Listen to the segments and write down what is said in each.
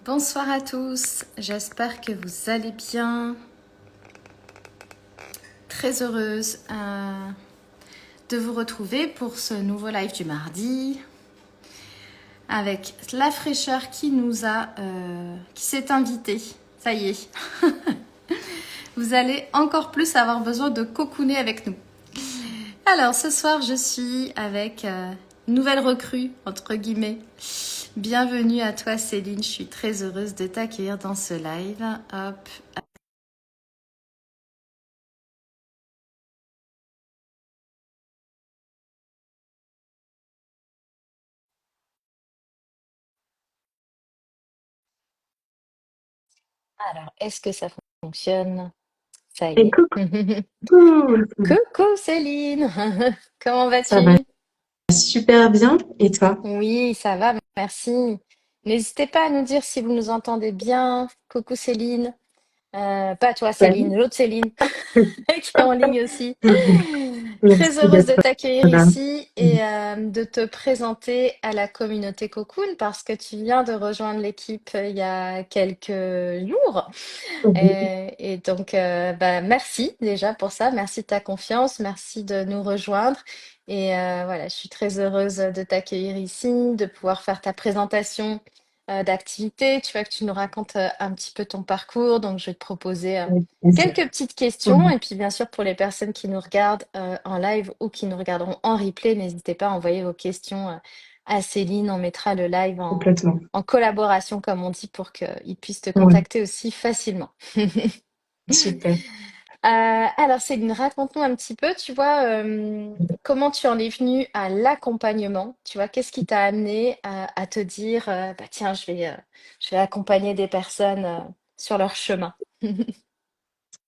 Bonsoir à tous, j'espère que vous allez bien. Très heureuse de vous retrouver pour ce nouveau live du mardi avec la fraîcheur qui s'est invitée. Ça y est, vous allez encore plus avoir besoin de cocooner avec nous. Alors ce soir, je suis avec une nouvelle recrue, entre guillemets. Bienvenue à toi Céline, je suis très heureuse de t'accueillir dans ce live. Hop. Alors, est-ce que ça fonctionne? Ça Et y est. coucou, Coucou Céline, comment ça va vas-tu? super bien. Et toi? Oui, ça va, merci. N'hésitez pas à nous dire si vous nous entendez bien. Coucou Céline. Pas toi Céline, Ouais. l'autre Céline qui est en ligne aussi. Très Merci heureuse d'être de t'accueillir là. ici et de te présenter à la communauté Cocoon parce que tu viens de rejoindre l'équipe il y a quelques jours. Oui, Et donc, bah, merci déjà pour ça. Merci de ta confiance. Merci de nous rejoindre. Et voilà, je suis très heureuse de t'accueillir ici, de pouvoir faire ta présentation d'activité. Tu vois que tu nous racontes un petit peu ton parcours. Donc, je vais te proposer avec plaisir. quelques petites questions. Mhm. Et puis, bien sûr, pour les personnes qui nous regardent en live ou qui nous regarderont en replay, n'hésitez pas à envoyer vos questions à Céline. On mettra le live Complètement. en collaboration, comme on dit, pour qu'ils puissent te Oui, contacter aussi facilement. super. Alors Céline, raconte-nous un petit peu, tu vois, comment tu en es venue à l'accompagnement, tu vois, qu'est-ce qui t'a amené à te dire, bah tiens, je vais accompagner des personnes sur leur chemin.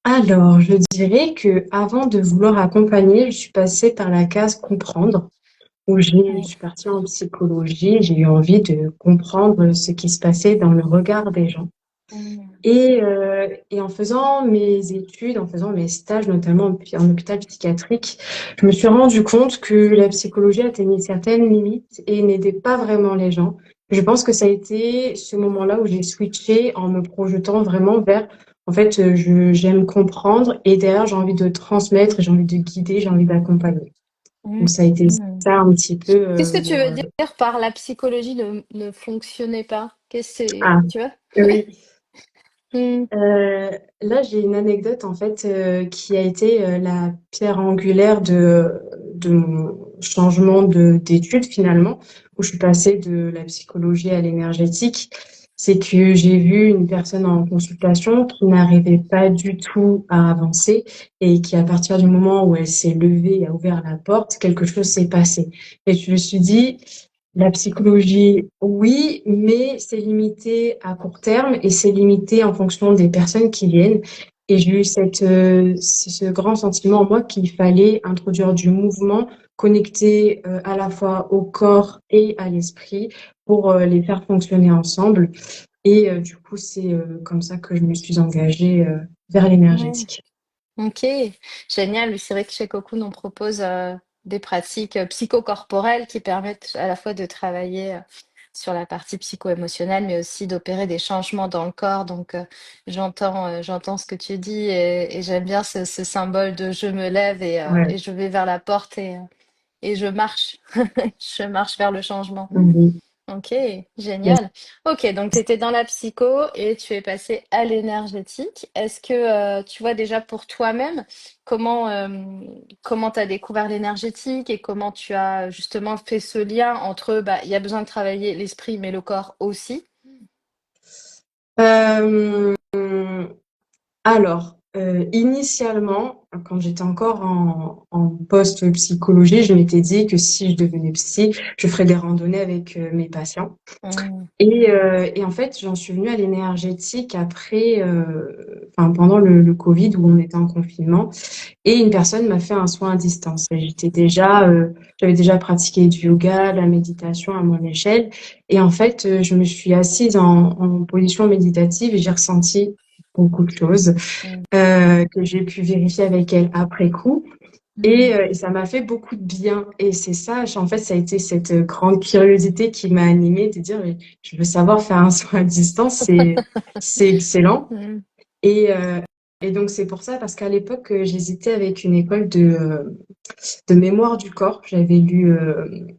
Alors, je dirais que avant de vouloir accompagner, je suis passée par la case comprendre, où je Oui. suis partie en psychologie. J'ai eu envie de comprendre ce qui se passait dans le regard des gens. Mm. Et en faisant mes études, en faisant mes stages, notamment en hôpital psychiatrique, je me suis rendu compte que la psychologie atteignait certaines limites et n'aidait pas vraiment les gens. Je pense que ça a été ce moment-là où j'ai switché en me projetant vraiment vers, en fait, j'aime comprendre et derrière, j'ai envie de transmettre, j'ai envie de guider, j'ai envie d'accompagner. Donc, ça a été Mm. ça un petit peu, Qu'est-ce que tu veux dire par la psychologie ne fonctionnait pas? Qu'est-ce que c'est, ah, tu vois? oui. Mm. Là, j'ai une anecdote en fait qui a été la pierre angulaire de mon changement d'études finalement, où je suis passée de la psychologie à l'énergétique. C'est que j'ai vu une personne en consultation qui n'arrivait pas du tout à avancer et qui, à partir du moment où elle s'est levée et a ouvert la porte, quelque chose s'est passé. Et je me suis dit, la psychologie, oui, mais c'est limité à court terme et c'est limité en fonction des personnes qui viennent. Et j'ai eu ce grand sentiment en moi qu'il fallait introduire du mouvement connecté à la fois au corps et à l'esprit pour les faire fonctionner ensemble. Et du coup, c'est comme ça que je me suis engagée vers Ouais. l'énergétique. Ok, génial. Oui, c'est vrai que chez Cocoon, on propose des pratiques psychocorporelles qui permettent à la fois de travailler sur la partie psycho-émotionnelle, mais aussi d'opérer des changements dans le corps. Donc, j'entends ce que tu dis et j'aime bien ce symbole de je me lève Ouais. et je vais vers la porte et je marche. Je marche vers le changement. Mhm. Ok, Yes. génial. Ok, donc tu étais dans la psycho et tu es passé à l'énergétique. Est-ce que tu vois déjà pour toi-même comment tu as découvert l'énergétique et comment tu as justement fait ce lien entre bah, il y a besoin de travailler l'esprit mais le corps aussi? Euh, Alors, initialement, quand j'étais encore en post-psychologie, je m'étais dit que si je devenais psy, je ferais des randonnées avec mes patients. Hmm. Et en fait, j'en suis venue à l'énergétique après, enfin, pendant le Covid où on était en confinement. Et une personne m'a fait un soin à distance. Et j'avais déjà pratiqué du yoga, de la méditation à mon échelle. Et en fait, je me suis assise en position méditative et j'ai ressenti beaucoup de choses Hmm. que j'ai pu vérifier avec elle après coup. Et ça m'a fait beaucoup de bien. Et c'est ça, en fait, ça a été cette grande curiosité qui m'a animée de dire, mais je veux savoir faire un soin à distance, c'est excellent. Mm. Et, euh, et donc, c'est pour ça, parce qu'à l'époque, j'hésitais avec une école de mémoire du corps. J'avais lu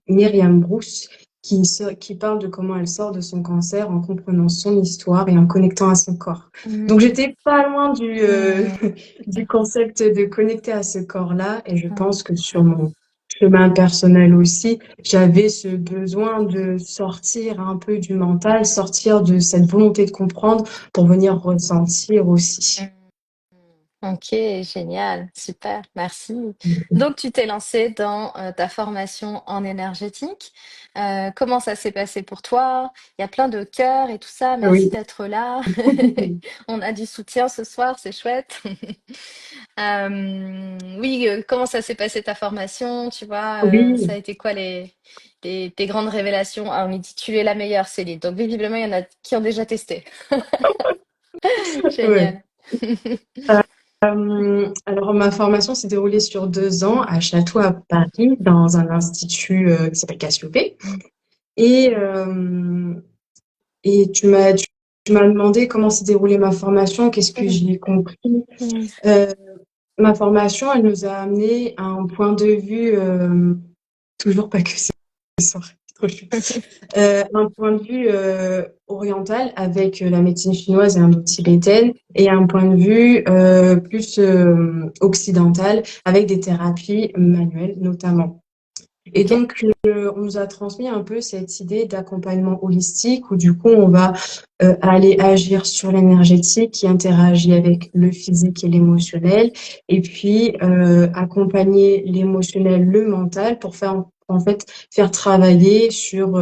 Myriam Bruce qui parle de comment elle sort de son cancer en comprenant son histoire et en connectant à son corps. Donc Mm. j'étais pas loin Mm. du concept de connecter à ce corps-là et je Mm. pense que sur mon chemin personnel aussi, j'avais ce besoin de sortir un peu du mental, sortir de cette volonté de comprendre pour venir ressentir aussi. Mm. Ok, génial, super, merci. Donc, tu t'es lancé dans ta formation en énergétique. Comment ça s'est passé pour toi? Il y a plein de cœurs et tout ça. Merci Oui. d'être là. On a du soutien ce soir, c'est chouette. Oui, comment ça s'est passé ta formation? Tu vois, ça a Oui. été quoi tes grandes révélations? Ah, on me dit tu es la meilleure, Céline. Donc, visiblement, il y en a qui ont déjà testé. Ouais. Génial. Alors, ma formation s'est déroulée sur 2 ans à Château à Paris, dans un institut qui s'appelle Cassiopée. Et, euh, et tu m'as demandé comment s'est déroulée ma formation, qu'est-ce que Mm. j'y ai compris. Mm. Euh, Ma formation, elle nous a amené à un point de vue, toujours pas que ce soir, c'est trop chou. Un point de vue oriental avec la médecine chinoise et Ok. indo-tibétaine et un point de vue plus occidental avec des thérapies manuelles notamment. Et Ok. donc, on nous a transmis un peu cette idée d'accompagnement holistique où du coup, on va aller agir sur l'énergétique qui interagit avec le physique et l'émotionnel, et puis accompagner l'émotionnel, le mental pour faire en fait faire travailler sur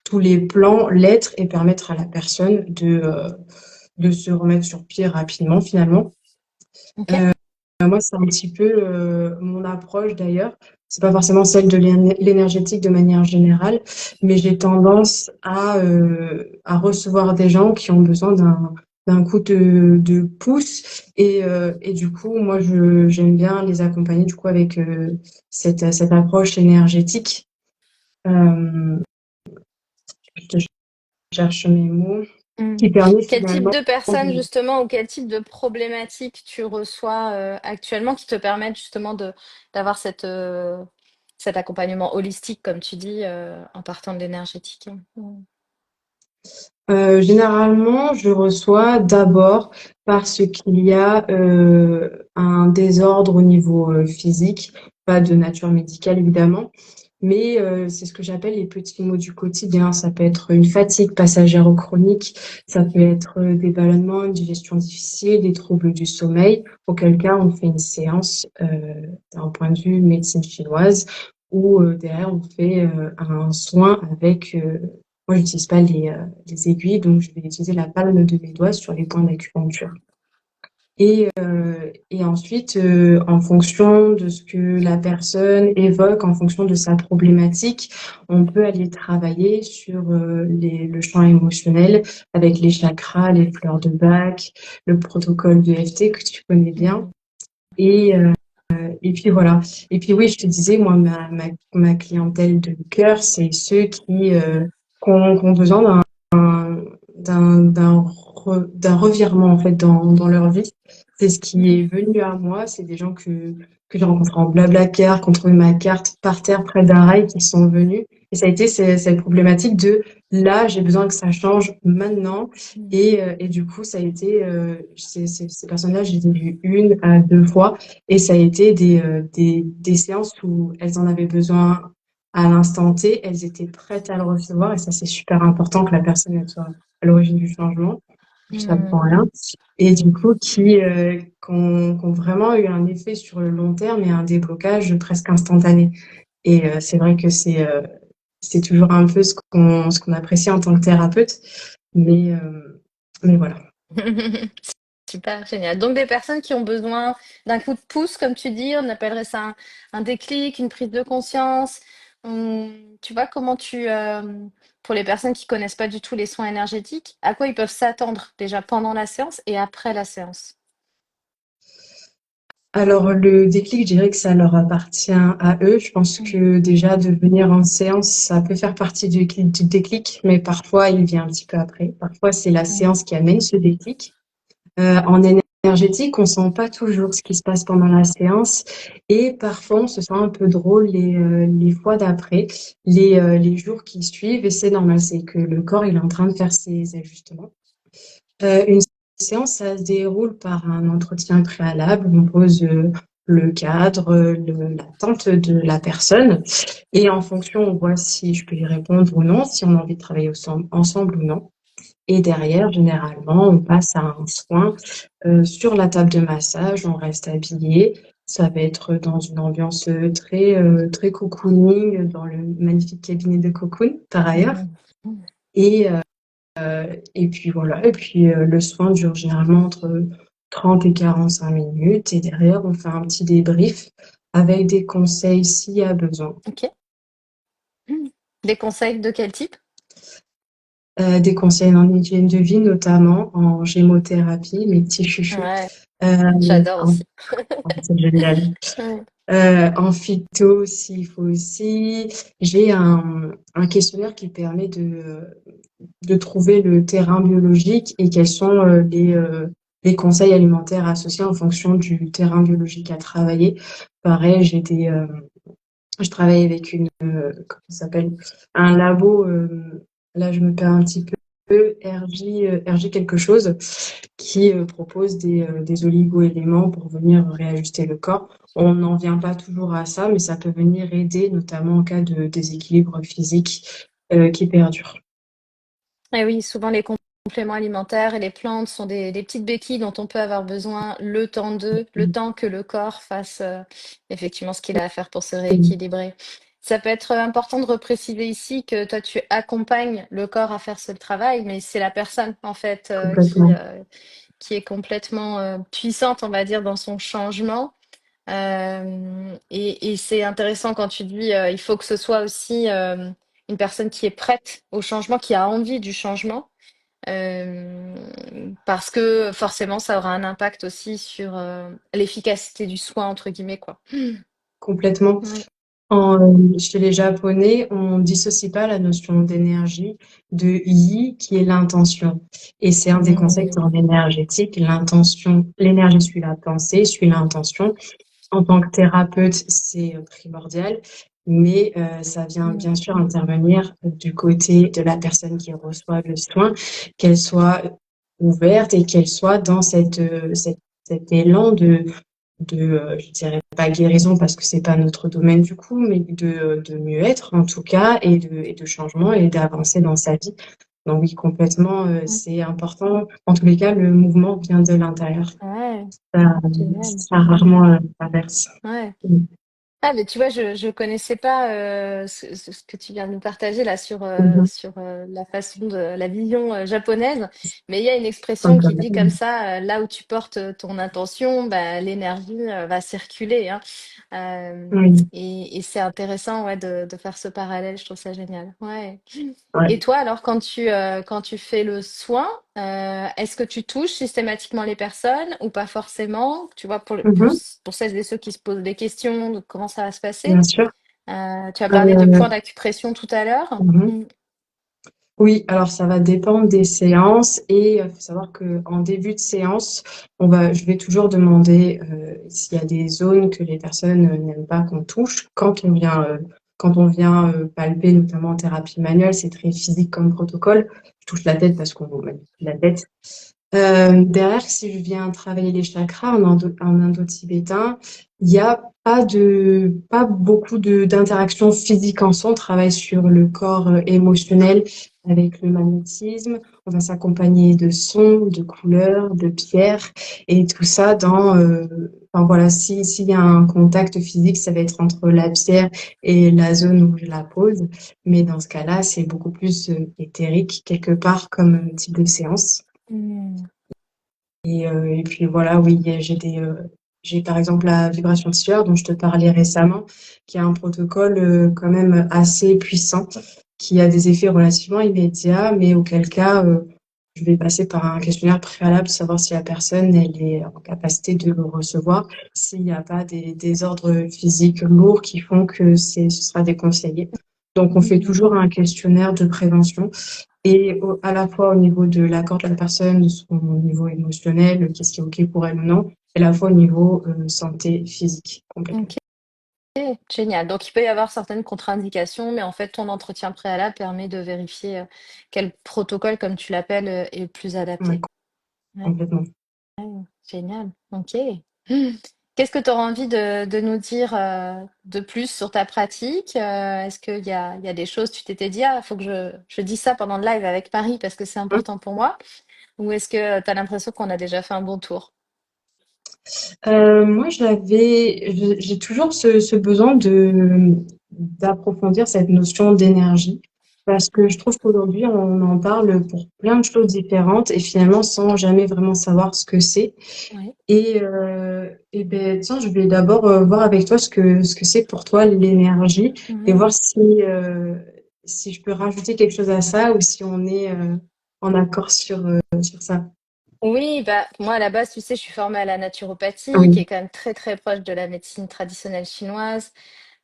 tous les plans, l'être et permettre à la personne de se remettre sur pied rapidement finalement. Ok. Moi, c'est un petit peu mon approche d'ailleurs. C'est pas forcément celle de l'énergétique de manière générale, mais j'ai tendance à recevoir des gens qui ont besoin d'un coup de pouce et du coup, moi, j'aime bien les accompagner du coup avec cette approche énergétique. Euh, je cherche mes mots Mm. qui permet Quel type finalement de personnes justement ou quel type de problématiques tu reçois actuellement qui te permettent justement de d'avoir cet accompagnement holistique comme tu dis en partant de l'énergétique. Mm. Généralement, je reçois d'abord parce qu'il y a un désordre au niveau physique, pas de nature médicale évidemment, mais c'est ce que j'appelle les petits maux du quotidien. Ça peut être une fatigue passagère ou chronique, ça peut être des ballonnements, une digestion difficile, des troubles du sommeil, auquel cas on fait une séance d'un point de vue médecine chinoise où derrière on fait un soin avec moi, j'utilise pas les aiguilles, donc je vais utiliser la palme de mes doigts sur les points d'acupuncture. Et ensuite, en fonction de ce que la personne évoque, en fonction de sa problématique, on peut aller travailler sur le champ émotionnel avec les chakras, les fleurs de Bach, le protocole de FT que tu connais bien. Mm. Et, euh, et puis voilà. Et puis oui, je te disais, moi, ma clientèle de cœur, c'est ceux qui ont besoin d'un revirement en fait dans leur vie. C'est ce qui est venu à moi. C'est des gens que j'ai rencontrés en Blablacar, qui ont trouvé ma carte par terre près d'un rail, qui sont venus. Et ça a été cette problématique de là, j'ai besoin que ça change maintenant. Mm. Et du coup, ça a été ces personnes-là, je les ai vues 1 à 2 fois. Et ça a été des séances où elles en avaient besoin à l'instant T, elles étaient prêtes à le recevoir et ça, c'est super important que la personne elle soit à l'origine du changement, ça ne prend Mm. rien. Et du coup, qui ont vraiment eu un effet sur le long terme et un déblocage presque instantané. Et c'est vrai que c'est toujours un peu ce qu'on apprécie en tant que thérapeute, mais, euh, mais voilà. Super, génial. Donc des personnes qui ont besoin d'un coup de pouce, comme tu dis, on appellerait ça un déclic, une prise de conscience. Tu vois comment pour les personnes qui connaissent pas du tout les soins énergétiques, à quoi ils peuvent s'attendre déjà pendant la séance et après la séance? Alors, le déclic, je dirais que ça leur appartient à eux. Je pense Mm. que déjà de venir en séance, ça peut faire partie du déclic, mais parfois il vient un petit peu après. Parfois, c'est la Mm. séance qui amène ce déclic. En énergétique, on sent pas toujours ce qui se passe pendant la séance et parfois on se sent un peu drôle les fois d'après, les jours qui suivent et c'est normal, c'est que le corps il est en train de faire ses ajustements. Une séance, ça se déroule par un entretien préalable. On pose le cadre, l'attente de la personne. Et en fonction, on voit si je peux y répondre ou non, si on a envie de travailler ensemble ou non. Et derrière, généralement, on passe à un soin sur la table de massage. On reste habillé. Ça va être dans une ambiance très cocooning, dans le magnifique cabinet de Cocoon, par ailleurs. Mm. Mm. Et et puis voilà, et puis le soin dure généralement entre 30 et 45 minutes et derrière on fait un petit débrief avec des conseils s'il y a besoin. Ok. Mm. Des conseils de quel type? Des conseils en hygiène de vie, notamment en gémothérapie, mes petits chouchous. Ouais, j'adore En, aussi. c'est génial. Ouais. En phyto, s'il faut aussi. J'ai un questionnaire qui permet de trouver le terrain biologique et quels sont les conseils alimentaires associés en fonction du terrain biologique à travailler. Pareil, je travaille avec comment ça s'appelle, un labo, là je me perds un petit peu, RJ quelque chose, qui propose des oligo-éléments pour venir réajuster le corps. On n'en vient pas toujours à ça, mais ça peut venir aider, notamment en cas de déséquilibre physique qui perdure. Et oui, souvent les compléments alimentaires et les plantes sont des petites béquilles dont on peut avoir besoin le temps que le corps fasse effectivement ce qu'il a à faire pour se Oui, rééquilibrer. Ça peut être important de repréciser ici que toi, tu accompagnes le corps à faire ce travail, mais c'est la personne en fait complètement. qui est complètement puissante, on va dire, dans son changement. Et c'est intéressant quand tu dis il faut que ce soit aussi une personne qui est prête au changement, qui a envie du changement, euh, parce que forcément ça aura un impact aussi sur l'efficacité du soin, entre guillemets, quoi. Complètement. Ouais. Chez les Japonais, on dissocie pas la notion d'énergie de yi, qui est l'intention. Et c'est un des concepts Mm, en énergétique. L'intention, l'énergie suit la pensée, suit l'intention. En tant que thérapeute, c'est primordial, mais ça vient mm, bien sûr intervenir du côté de la personne qui reçoit le soin, qu'elle soit ouverte et qu'elle soit dans cet élan je dirais pas guérison parce que c'est pas notre domaine du coup, mais de mieux-être en tout cas et de changement et d'avancer dans sa vie. Donc oui, complètement, mm. c'est important. En tous les cas, le mouvement vient de l'intérieur. Ouais, Ça, génial. ça rarement traverse. Ouais. Ah, mais tu vois, je connaissais pas ce que tu viens de nous partager là Mhm. sur la façon de la vision japonaise. Mais il y a une expression Comme ça. qui dit comme ça, là où tu portes ton intention, bah, l'énergie va circuler, hein. Oui, Et c'est intéressant, ouais, de faire ce parallèle. Je trouve ça génial. Ouais. Et ouais. toi, alors, quand tu fais le soin, est-ce que tu touches systématiquement les personnes ou pas forcément? Tu vois, Mhm. pour celles et ceux qui se posent des questions de comment ça va se passer. Bien sûr. Tu as parlé de Euh, points d'acupression tout à l'heure. mhm. Mm. Oui, alors ça va dépendre des séances et il faut savoir que en début de séance, je vais toujours demander s'il y a des zones que les personnes n'aiment pas qu'on touche. Quand on vient palper, notamment en thérapie manuelle, c'est très physique comme protocole. Je touche la tête parce qu'on manipule la tête. Derrière, si je viens travailler les chakras en indo-tibétain, il n'y a pas beaucoup d'interactions physiques en soi. On travaille sur le corps émotionnel avec le magnétisme. On va s'accompagner de sons, de couleurs, de pierres et tout ça enfin voilà, s'il y a un contact physique, ça va être entre la pierre et la zone où je la pose. Mais dans ce cas-là, c'est beaucoup plus éthérique quelque part comme type de séance. Mm. Et puis voilà, oui, j'ai par exemple la vibration tissulaire dont je te parlais récemment, qui a un protocole quand même assez puissant, qui a des effets relativement immédiats, mais auquel cas, je vais passer par un questionnaire préalable, savoir si la personne, elle est en capacité de le recevoir, s'il n'y a pas des désordres physiques lourds qui font que ce sera déconseillé. Donc, on fait toujours un questionnaire de prévention et à la fois au niveau de l'accord de la personne, de son niveau émotionnel, qu'est-ce qui est OK pour elle ou non, et à la fois au niveau santé physique complètement. Ok, génial. Donc, il peut y avoir certaines contre-indications, mais en fait, ton entretien préalable permet de vérifier quel protocole, comme tu l'appelles, est le plus Ouais, adapté. Ouais, complètement. génial. Ok. Qu'est-ce que tu auras envie de nous dire de plus sur ta pratique? Est-ce qu'il y a des choses, tu t'étais dit, ah, il faut que je dise ça pendant le live avec Paris parce que c'est important pour moi? Ou est-ce que tu as l'impression qu'on a déjà fait un bon tour? Moi, j'ai toujours ce besoin d'approfondir cette notion d'énergie parce que je trouve qu'aujourd'hui, on en parle pour plein de choses différentes et finalement sans jamais vraiment savoir ce que c'est. Oui. Et ben, tiens, je vais d'abord voir avec toi ce que c'est pour toi l'énergie et Ouais. voir si je peux rajouter quelque chose à ça ou si on est en accord sur ça. Oui, bah, moi à la base, tu sais, je suis formée à la naturopathie, qui Oui. est quand même très très proche de la médecine traditionnelle chinoise.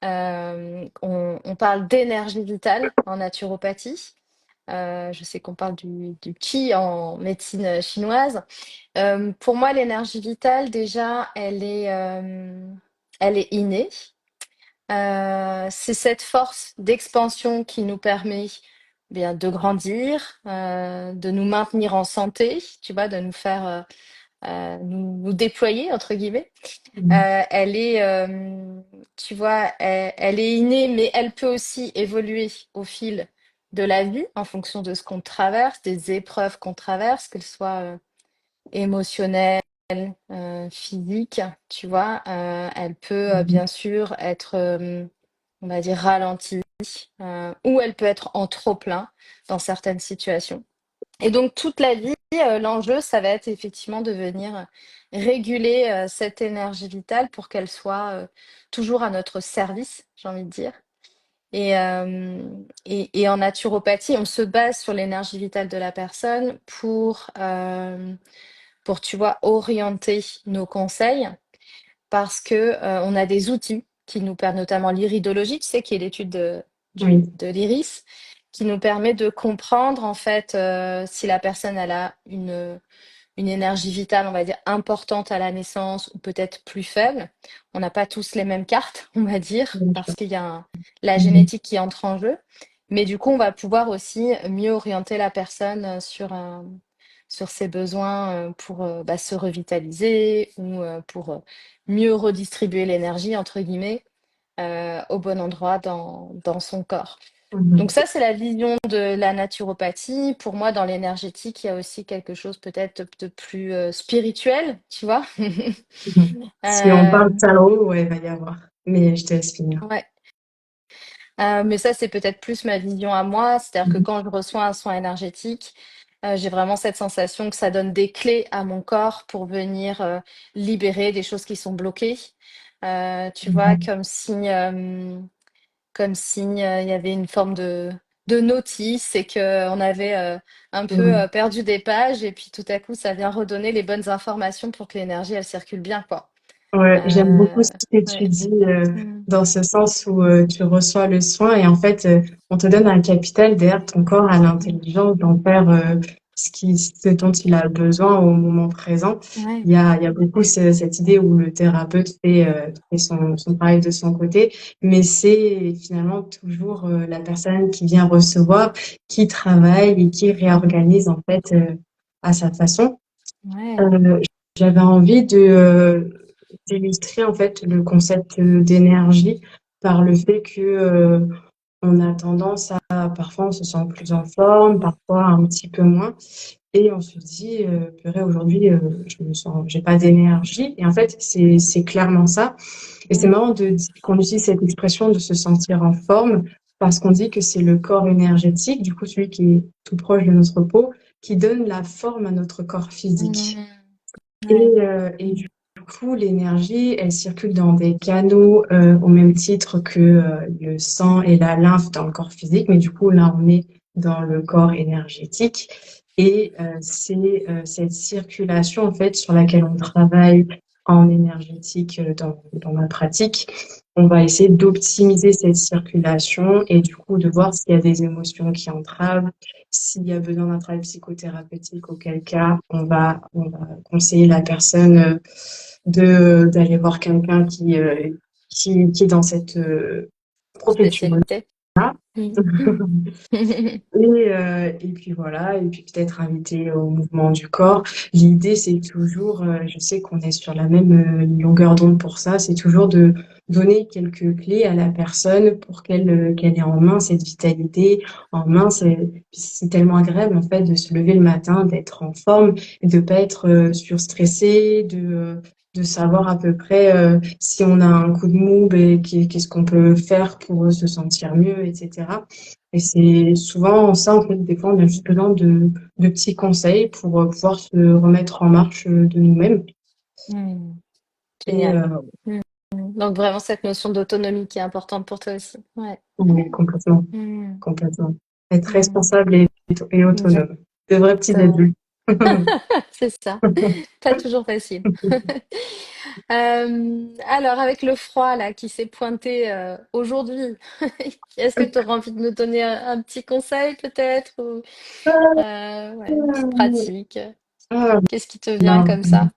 On parle d'énergie vitale en naturopathie. Je sais qu'on parle du qi en médecine chinoise. Pour moi, l'énergie vitale, déjà, elle est innée. C'est cette force d'expansion qui nous permet bien de grandir, de nous maintenir en santé, tu vois, de nous faire nous déployer entre guillemets. Mhm. Tu vois, elle est innée, mais elle peut aussi évoluer au fil de la vie en fonction de ce qu'on traverse, des épreuves qu'on traverse, qu'elles soient émotionnelles, physiques, tu vois. Elle peut Mhm. bien sûr être, on va dire, ralentie, ou elle peut être en trop plein dans certaines situations. Et donc toute la vie, l'enjeu, ça va être effectivement de venir réguler cette énergie vitale pour qu'elle soit toujours à notre service, j'ai envie de dire. Et en naturopathie, on se base sur l'énergie vitale de la personne pour tu vois, orienter nos conseils parce que on a des outils qui nous permettent, notamment l'iridologie, tu sais, qui est l'étude Oui. de l'iris, qui nous permet de comprendre en fait si la personne elle a une énergie vitale, on va dire, importante à la naissance ou peut-être plus faible. On n'a pas tous les mêmes cartes, on va dire, Bien sûr. parce qu'il y a la Mhm. génétique qui entre en jeu. Mais du coup, on va pouvoir aussi mieux orienter la personne sur ses besoins pour bah, se revitaliser ou pour mieux redistribuer l'énergie, entre guillemets, au bon endroit dans son corps. Donc Mhm. ça, c'est la vision de la naturopathie. Pour moi, dans l'énergétique, il y a aussi quelque chose peut-être de plus spirituel, tu vois. Mhm. Si on Euh, parle tarot, ouais, il va y avoir. Mais je te laisse finir. ouais. Mais ça, c'est peut-être plus ma vision à moi. C'est-à-dire que Mhm. quand je reçois un soin énergétique, j'ai vraiment cette sensation que ça donne des clés à mon corps pour venir libérer des choses qui sont bloquées. Tu vois, Mhm. comme si il y avait une forme de notice et que on avait un peu Mhm. perdu des pages et puis tout à coup ça vient redonner les bonnes informations pour que l'énergie elle circule bien quoi. Ouais, j'aime beaucoup Euh, ce que tu ouais. dis Mm. dans ce sens où tu reçois le soin et en fait, on te donne un capital derrière ton corps à Mm. l'intelligence d'en faire ce dont il a besoin au moment présent. Ouais. Il y a beaucoup cette idée où le thérapeute fait son travail de son côté, mais c'est finalement toujours la personne qui vient recevoir, qui travaille et qui réorganise en fait à sa façon. Ouais. Euh, J'avais envie d'illustrer en fait le concept d'énergie par le fait que on a tendance à parfois on se sent plus en forme, parfois un petit peu moins, et on se dit purée aujourd'hui j'ai pas d'énergie et en fait c'est clairement ça. Et c'est Mm. marrant qu'on utilise cette expression de se sentir en forme parce qu'on dit que c'est le corps énergétique, du coup celui qui est tout proche de notre peau, qui donne la forme à notre corps physique. Mm. Ouais. Et du coup, l'énergie, elle circule dans des canaux au même titre que le sang et la lymphe dans le corps physique, mais du coup, là, on est dans le corps énergétique. Et c'est cette circulation en fait sur laquelle on travaille en énergétique dans ma pratique. On va essayer d'optimiser cette circulation et du coup de voir s'il y a des émotions qui entravent, s'il y a besoin d'un travail psychothérapeutique, auquel cas on va conseiller la personne de d'aller voir quelqu'un qui est dans cette profession-là. Spécialité. Mm. Et puis voilà, et puis peut-être inviter au mouvement du corps. L'idée, c'est toujours, je sais qu'on est sur la même longueur d'onde pour ça, c'est toujours de donner quelques clés à la personne pour qu'elle ait en main cette vitalité, en main, c'est tellement agréable en fait de se lever le matin, d'être en forme et de pas être surstressé, de savoir à peu près si on a un coup de mou, ben, qu'est-ce qu'on peut faire pour se sentir mieux, etc. Et c'est souvent ça, en fait, des fois, on a juste besoin de petits conseils pour pouvoir se remettre en marche de nous-mêmes. Mm. Et Génial. Mm. Donc vraiment cette notion d'autonomie qui est importante pour toi aussi. Ouais. on est complètement, Mm. complètement. Être Mm. responsable et autonome. De vrais petits Exactement. adultes. C'est ça. Pas toujours facile. Alors, avec le froid là qui s'est pointé aujourd'hui, est-ce que tu auras envie de nous donner un petit conseil peut-être ou ouais, une petite pratique? Ah, Qu'est-ce qui te vient non. comme ça?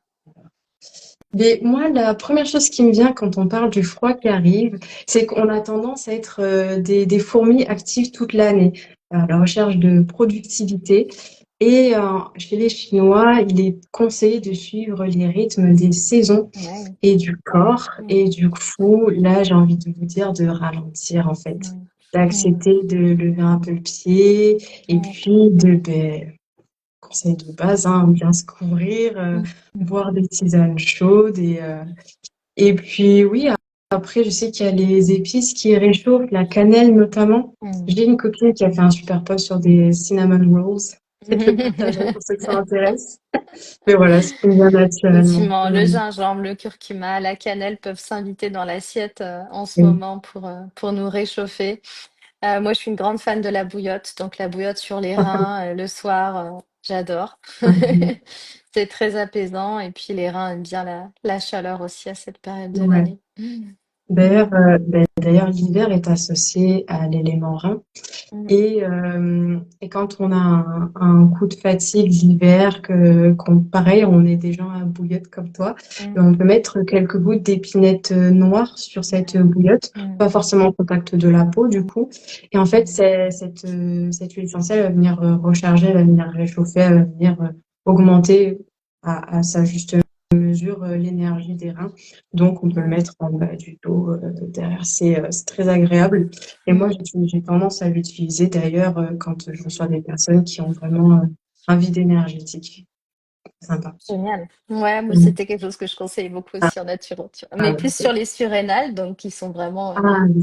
Mais moi, la première chose qui me vient quand on parle du froid qui arrive, c'est qu'on a tendance à être des fourmis actives toute l'année, à la recherche de productivité. Et chez les Chinois, il est conseillé de suivre les rythmes des saisons Ouais. et du corps. Mm. Et du coup, là, j'ai envie de vous dire de ralentir, en fait, Mm. Mm. d'accepter de lever un peu le pied et Ouais. puis conseil de base, hein, bien se couvrir, Mm. boire des tisanes chaudes et puis oui, après je sais qu'il y a les épices qui réchauffent, la cannelle notamment. Mm. J'ai une copine qui a fait un super post sur des cinnamon rolls. Je te le partagerai Mm. pour ceux que ça intéresse. Mais voilà, ce qui me vient naturellement. Effectivement, le gingembre, le curcuma, la cannelle peuvent s'inviter dans l'assiette en ce Oui. moment pour nous réchauffer. Moi, je suis une grande fan de la bouillotte, donc la bouillotte sur les reins le soir, j'adore. C'est très apaisant et puis les reins aiment bien la chaleur aussi à cette période de Ouais. l'année. Mm. D'ailleurs, d'ailleurs, l'hiver est associé à l'élément rein. Mm. Et quand on a un coup de fatigue l'hiver, pareil, on est des gens à bouillotte comme toi, et Mm. on peut mettre quelques gouttes d'épinette noire sur cette bouillotte, Mm. pas forcément au contact de la peau du Mm. coup. Et en fait, Mm. cette huile essentielle va venir recharger, elle va venir réchauffer, elle va venir augmenter à sa juste mesure l'énergie des reins. Donc, on peut le Mm. mettre en bas du dos, derrière. C'est très agréable. Et moi, Mm. j'ai tendance à l'utiliser d'ailleurs quand je reçois des personnes qui ont vraiment un vide énergétique. Sympa. Génial. Ouais, moi, Mhm. c'était quelque chose que je conseille beaucoup aussi en naturo, tu vois. Mais Ah, plus sur les surrénales, donc qui sont vraiment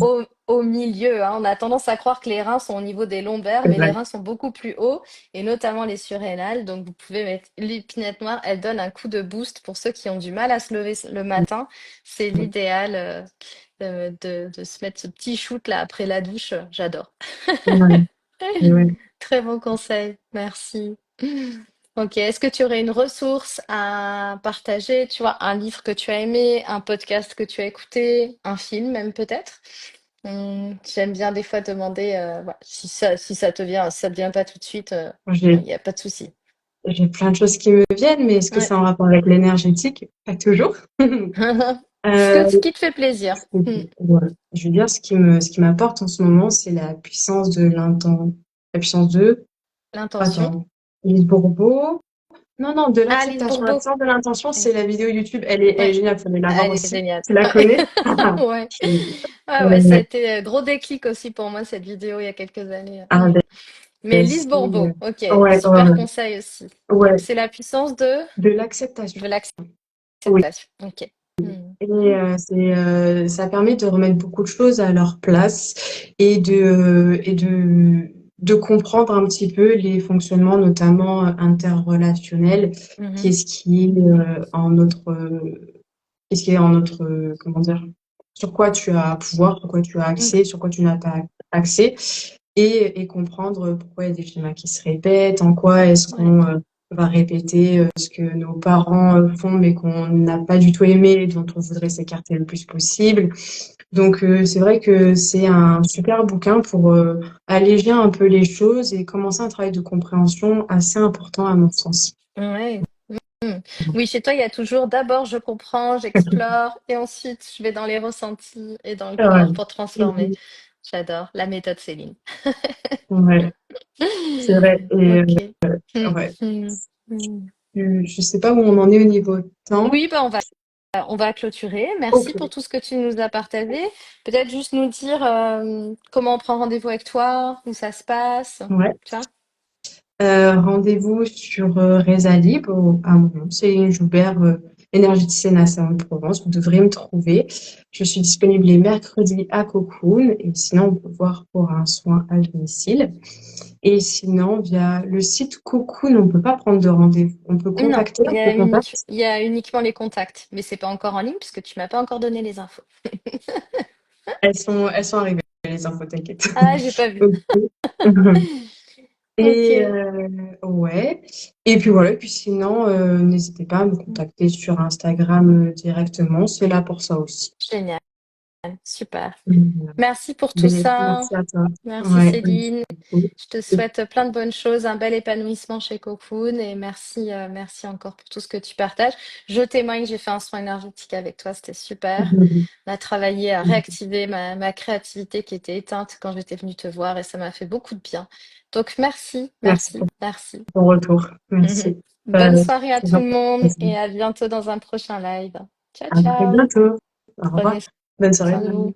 oui, au milieu, hein. On a tendance à croire que les reins sont au niveau des lombaires, c'est mais les vrai. reins sont beaucoup plus hauts, et notamment les surrénales. Donc, vous pouvez mettre l'épinette noire, elle donne un coup de boost pour ceux qui ont du mal à se lever le matin. C'est l'idéal de se mettre ce petit shoot là après la douche. J'adore. Ouais, ouais. Très bon conseil, merci. Ok, est-ce que tu aurais une ressource à partager, tu vois, un livre que tu as aimé, un podcast que tu as écouté, un film même peut-être? J'aime bien des fois demander, voilà, si ça te vient, si ça te vient pas tout de suite, il J'ai n'y a pas de souci. j'ai plein de choses qui me viennent, mais est-ce que Ouais. c'est en rapport avec l'énergétique? Pas toujours. Ce Euh, qui te fait plaisir. Hmm. ouais. Je veux dire, ce qui m'apporte en ce moment, c'est la puissance de la puissance de, L'intention. attends, Lise Bourbeau. Non, non, de Alice l'acceptation. La Bourbeau. puissance de l'intention, Ouais. c'est la vidéo YouTube. Elle est Ouais. géniale, il fallait la voir Elle est aussi. géniale. Tu la connais? Ouais. Je- Ouais, ouais, ça a euh, été gros déclic aussi pour moi cette vidéo il y a quelques années. ah, Mais ben, Lise Bourbeau, ok, ouais, ouais, super ouais. conseil aussi. Donc Ouais, c'est la puissance de de l'acceptation. Oui. l'acceptation. Ok. Hmm. Et ça permet de remettre beaucoup de choses à leur place et de comprendre un petit peu les fonctionnements, notamment interrelationnels, Mhm. qu'est-ce qui est en notre, qu'est-ce qui est en notre, comment dire, sur quoi tu as pouvoir, sur quoi tu as Mm. accès, sur quoi tu n'as pas accès. et comprendre pourquoi il y a des schémas qui se répètent, en quoi est-ce Ouais. qu'on va répéter ce que nos parents font mais qu'on n'a pas du tout aimé et dont on voudrait s'écarter le plus possible. Donc c'est vrai que c'est un super bouquin pour alléger un peu les choses et commencer un travail de compréhension assez important à mon sens. Ouais. Mm. Oui, chez toi, il y a toujours d'abord je comprends, j'explore, et ensuite je vais dans les ressentis et dans le corps Ouais. pour transformer. Mhm. J'adore la méthode Céline. Ouais, c'est vrai. Et Ok. Mm, ouais, mm, mm. je sais pas où on en est au niveau temps. Oui, bah on va clôturer. Ok. Merci pour tout ce que tu nous as partagé. Peut-être juste nous dire comment on prend rendez-vous avec toi, où ça se passe. Ouais. Tu vois? Rendez-vous sur Résalib, à mon nom, Céline Joubert, énergéticienne à Salon-de-Provence. Vous devrez me trouver. Je suis disponible les mercredis à Cocoon et sinon on peut voir pour un soin à domicile. Et sinon, via le site Cocoon, on peut pas prendre de rendez-vous. On peut Non, contacter, on peut contacter. il y a uniquement les contacts, mais c'est pas encore en ligne puisque tu m'as pas encore donné les infos. Elles sont arrivées, les infos, t'inquiète. Ah, j'ai pas vu. Ok. Et Ok, ouais. Et puis voilà. Et puis sinon, n'hésitez pas à me contacter sur Instagram directement. C'est là pour ça aussi. génial, super. Voilà. Merci pour tout Ben, ça. merci à toi. Merci Ouais, merci Céline. beaucoup. Je te souhaite plein de bonnes choses, un bel épanouissement chez Cocoon et merci, merci encore pour tout ce que tu partages. Je témoigne, j'ai fait un soin énergétique avec toi, c'était super. On a travaillé à réactiver ma créativité qui était éteinte quand j'étais venue te voir et ça m'a fait beaucoup de bien. Donc merci, Merci merci, pour merci. ton retour. Merci. Bonne soirée à Ça tout va le monde plaisir. et à bientôt dans un prochain live. Ciao, À très ciao. bientôt. Au revoir. Prenez Bonne soirée. soin de vous.